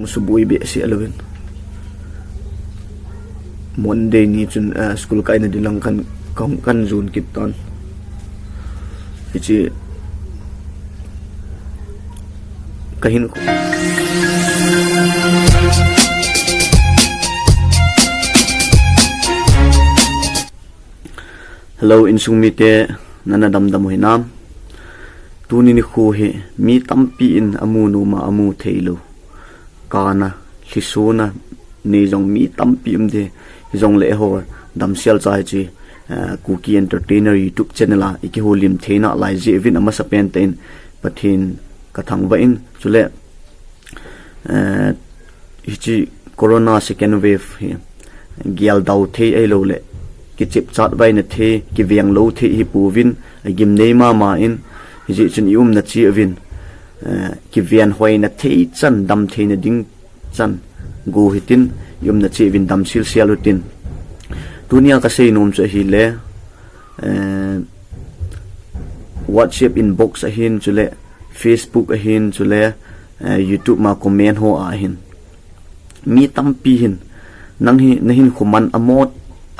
Subui be si alawin Monday ni chun school kai na dilang kan zone kip ton ichi kahin ko hello Insung mite nanadam dam hinam tuni ni khu he mi tampi in amunu ma amu theilo kana hisuna ni jong mi tampi umde jong le ho damsel chai chi Kuki entertainer YouTube channel a iki holim theina lai jevin ama sapen ten Pathen kathang va in chule hichi corona second wave he gial dau the ai lo le ki chip chat vai na the ki viang lo the hi puvin agim Neina ma in hichi chun yum na chi avin ki vian hoi na the chan dam the na ding chan go hitin yum na chi vin dam sil sialutin dunia ka sei nom cha hi le WhatsApp inbox a hin chule Facebook a hin chule YouTube ma comment ho a hin mi tampi hin nang hi nahin khuman amot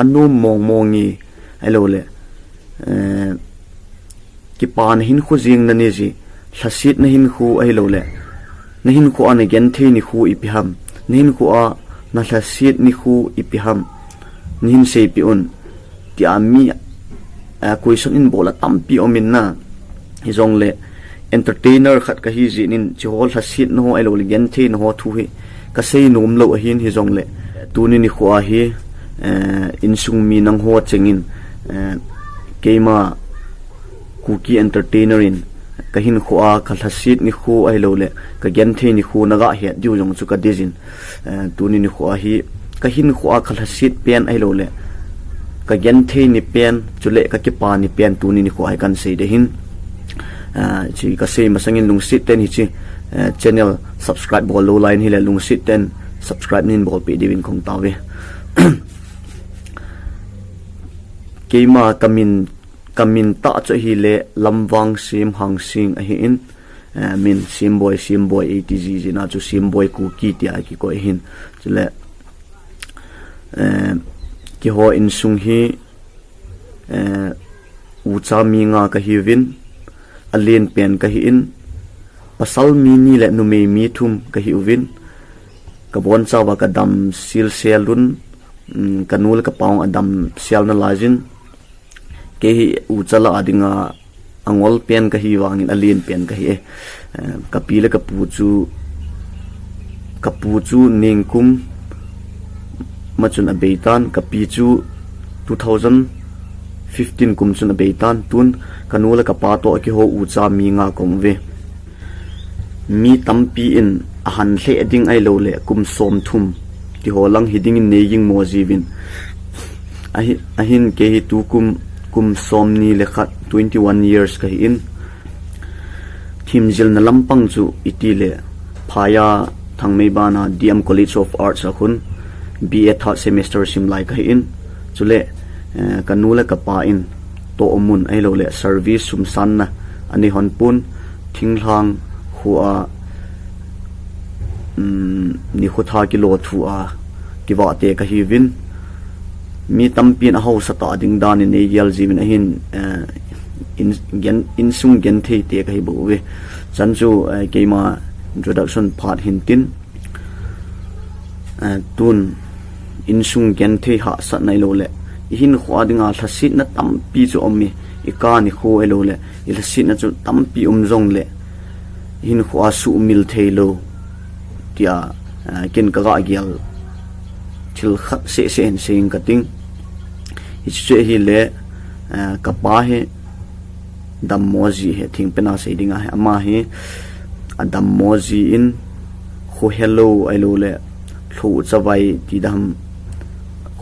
anu mongi hello le ki pan hin khu jing na ni ji thasit na hin khu ai lo le na hin khu an Genthei ni khu ipiham nin khu a na thasit ni khu ipiham nin seipeh un ti ami question in bola tampi omin na Jong le entertainer khat ka hi jinin chhol thasit no ai lo le Genthei no ho thu hi ka sei nom lo a hin hi Jong le tuni ni khu a hi Insung mi nang ho chengin keima Kuki entertainer in kahin khua khalhasit ni khu ai lo le ka Genthei ni khu naga he diu jong chu ka dizin tuni ni khua hi kahin khua khalhasit pen ai lo le ka Genthei ni pen chule ka kipa ni pen tuni ni khua kan sei de hin chi ka sei masangin lungsit ten hi chi channel subscribe bol lo line hi le lungsit ten subscribe nin bol pe diuvin khong taove keima kamin ta cho hi le lamwang sim hang sing a hi in min Semboi ATG jina chu Semboi Kuki ti a ki ko hin chule ki ho Insung hi ucha mi nga ka hi win alien pen ka hi in pasal mi ni le nu me mi thum ka hi win ka bon chawa ka dam sil selun kanul ka paung adam sel na lajin ke hi uchala adinga angol pen ka hi wangin alien pen ka hi kapila kapu chu ningkum machun abeitan kapi chu 2015 kum chun abeitan tun kanula kapa to ki ho ucha mi nga komve mi tampi in ahan hle ading ai lo le kum som thum ti holang hiding in neing mojivin ahin ke hi tu kum som ni le khat 21 years ka in thimjil na lampang chu itile phaya thangmei bana DM College of Arts akhun BA third semester simlai ka in chule kanula kapa in to omun ai lo le service sumsan na ani honpun thinglang huwa ni khotha kilo thu a kiwa te ka hi win mi tampin a ho sata ding dan in yel jimin ahin Insung Genthei te ka hi bo we chanchu keima introduction part hintin tun Insung Genthei ha sat nai lo le hin khwa dinga thasit na tampi chu ommi ika ni kho elo le ilasit na chu tampi umjong le hin khwa su mil theilo tia ken ka ga gyal thil khat se en sing kating iche hi le kapa he dam moji he thing pena se dinga he ama he adam moji in kho hello elo le thu chawai ti dam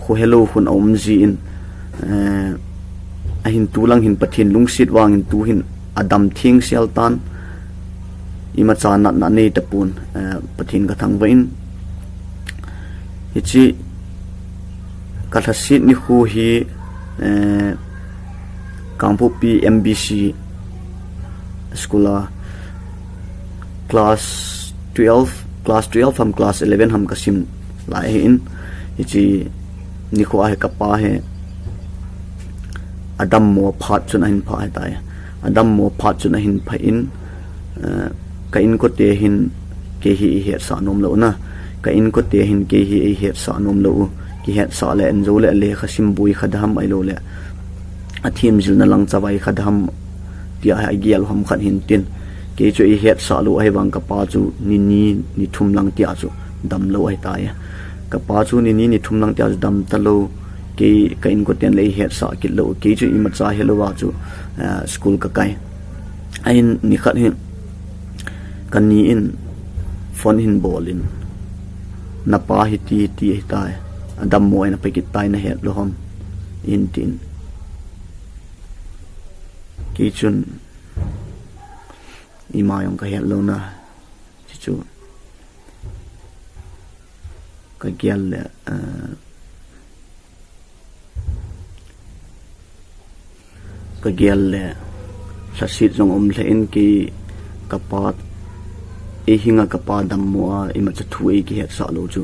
kho hello hun omji in ahin tulang hin Pathen lungsit wangin tu hin adam thing seltan ima chana na nei tapun Pathen ka thangwain hichi kathasit ni khu hi kampu MBC school class 12 class 12 ham class 11 ham kasim lai in ichi ni kho a kapa he adam mo phat chun hin pha tai adam mo phat chun hin pha in ka in ko te hin ke hi he sa nom lo na ka in ko te hin ke hi he sa nom lo ki he sa le en zo le le khasim bui khadham ai lo le athim jil na lang chawai khadham tia ai gial ham khan hin tin ke chu i het sa lo ai wang ka pa chu ni thum lang tia chu dam lo ai ta ya ka pa chu ni thum lang tia chu dam ta lo ke ka in ko ten le het sa ki lo ke chu i ma cha hello wa chu school ka kai ain ni khat hin kan ni in phone hin bolin na pa hi ti ta adam mo na pe ki tai na het lo hom in tin ki chun ima yong ka het lo na chi chu ka gyal le ka gyal le sa sit jong le in ki kapat e hinga kapa dam mo a ima cha thu e ki het sa lo chu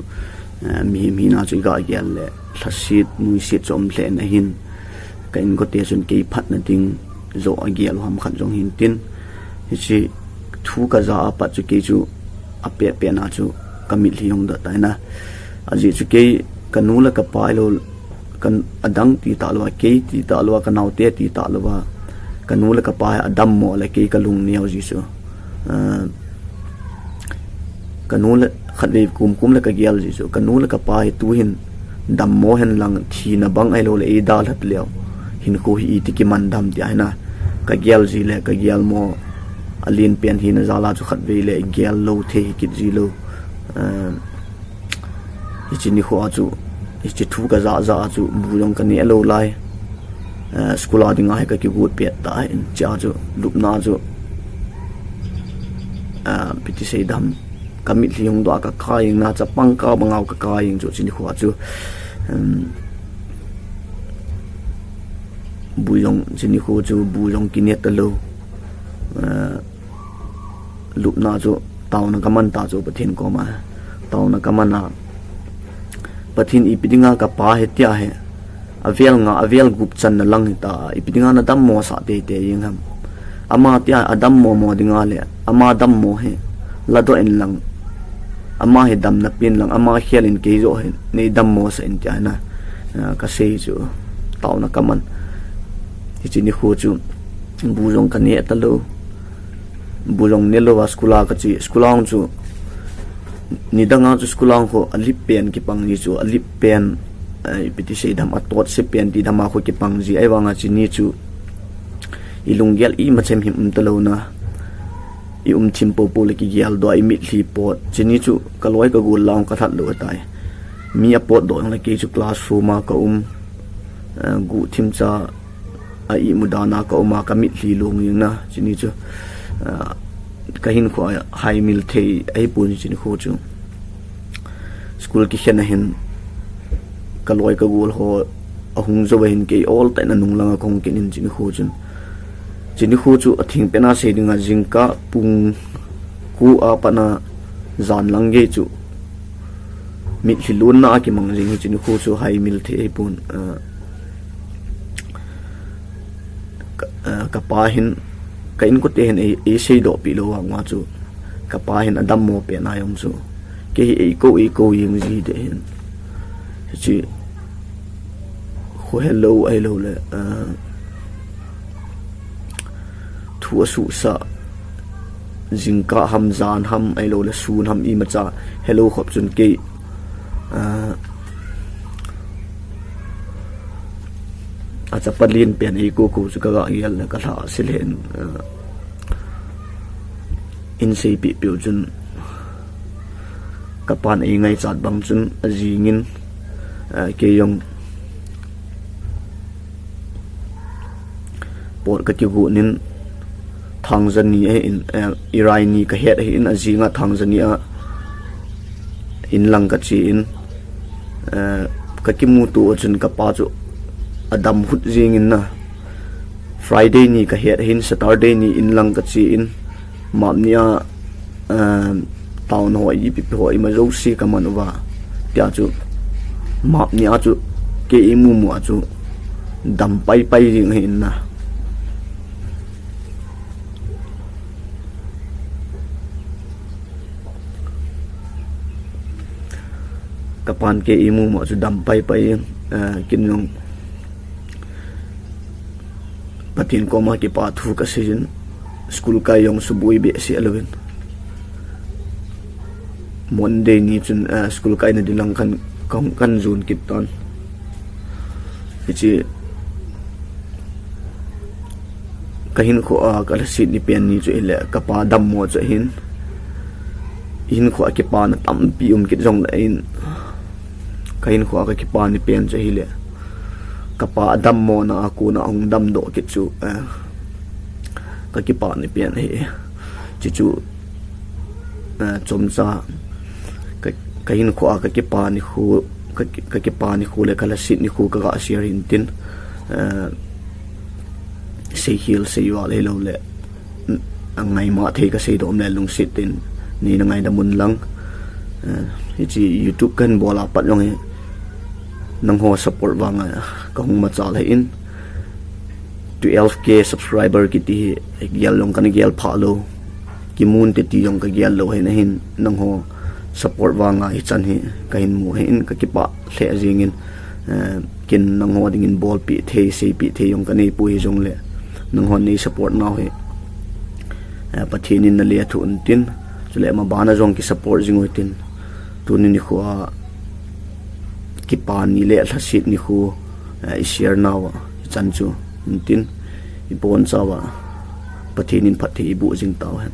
mi na chu ga gyal le sa sit mui sit chom le na hin ka in ko te chun ke phat na ding zo a gyal ham khan jong hin tin hi thu ka za pa chu ke chu ape pe na chu kamit hiong da ta na aji chu ke kanula ka pai lo kan adang ti ta lo ke ti ta lo ka nau te ti ta lo wa kanula ka pai adam mo la ke ka lung ni ji chu kanula khale kum la ka gyal ji chu kanula ka pai tu hin dam mo hen lang thi na bang ai lo le e dal hat leo hin ko hi ti ki man dam ti ai na ka gyal ji le ka gyal mo alin pen hi na zala chu khat ve le gyal lo the ki ji lo ichi ni kho chu ichi thu ka za chu bu yong ka ni alo lai school ading ai ka ki gut pe ta in cha chu lup na chu piti sei dam kamit liong do ka khai na cha pang ka bangau ka kai chu chi ni kho chu bu yong chi ni kho chu bu yong ki ne ta lo lup na chu taw na kaman ta chu pathin ko ma taw na kamana pathin ipidinga ka pa he tia he avel gup chan na lang ta ipidinga na dam mo sa te yeng ham ama tia adam mo dinga le ama dam mo he lado en lang ama he dam na pin lang ama helin ke zo he nei dam mo sa in tia na ka sei chu taw na kaman chi ni khu chu bu jong ka ne ta lo bulong nelo wa skula ka chi skulang chu ni danga chu skulang ho alip pen ki pang ni chu alip pen ipiti sei dam atot se pen ti dama kho ki pang ji ai wanga chi ni chu ilunggel i machem him talo na i chim po le ki gyal do i mit li pot chi ni chu kaloi ka gul laung ka that lo tai mi a pot do la ki chu classroom ma ka gu thim cha a i mudana ka ka mit li lung ning na chi ni chu kahin ko high mil the ai pun chin kho chu school ki khena hin kaloi ka gol ho ahung zo hin ke all ta na nung langa kong kin chin kho chu athing pena se dinga jingka pung ku a pana zan lang ge chu mit hilun na ki mang jing chin kho chu high mil the ai pun ka pa hin kain ko te hen e sei do pi lo wa chu ka pa hen adam mo pe na yom chu ke e ko yeng ji de hen chi kho hello ai lo le thu su sa jingka ham zan ham ai lo le sun ham i ma cha hello khop chun ke acha palin pen e ko chu ka ga yel ka la silen in sei pi pi chun kapan e ngai chat bang chun ajingin ke yong por ka ti gu nin thangzania in iraini ka het in ajinga thangzania in lang ka chi in ka ki mu tu chun ka pa chu adam hut jing in na friday ni ka het hin saturday ni in lang ka chi in mamnia tao no i pi ho i ma zo si ka man wa tia chu map ni a chu ke i mu mu a chu dam pai pai ring hin na kapan ke i mu mu chu dam pai pai kin yong Pathen ko ma ki pa thu ka season school ka yong subui be si alwin Monday ni chun school ka na dilang kan zone kit ton ichi kahin ko kala sit ni pen ni chu ile kapa dam mo chu hin ko ki pa na tam pi kit jong la in kahin ko ki pa ni pen chu hile kapa dam mo na aku na ong dam do kit chu ka ki pa ni pen he chi chu chom sa kahin ko ka ki pa ni khu ka ki pa ni khu le kala sit ni khu ka share in tin sei hil sei wa le lo le angai ma thei ka sei dom le lung sit tin ni na ngai da mun lang chi YouTube kan bola pat long he nang ho support wa nga kahung ma chal he in 12k subscriber ki ti gyal long kan gyal phalo ki mun te ti yong ka gyal lo he na hin nang ho support wa nga hi chan hi kain mu he in ka ki pa hle jingin kin nang ho ding in ball pi the sei pi the yong ka nei pu hi jong le nang ho nei support now he Pathen in na le thu un tin chule ma bana jong ki support jing tin tunin ni khuwa kipani le thasit ni khu I share now chan chu tin ipon chawa Pathen in phathi bu jing taw han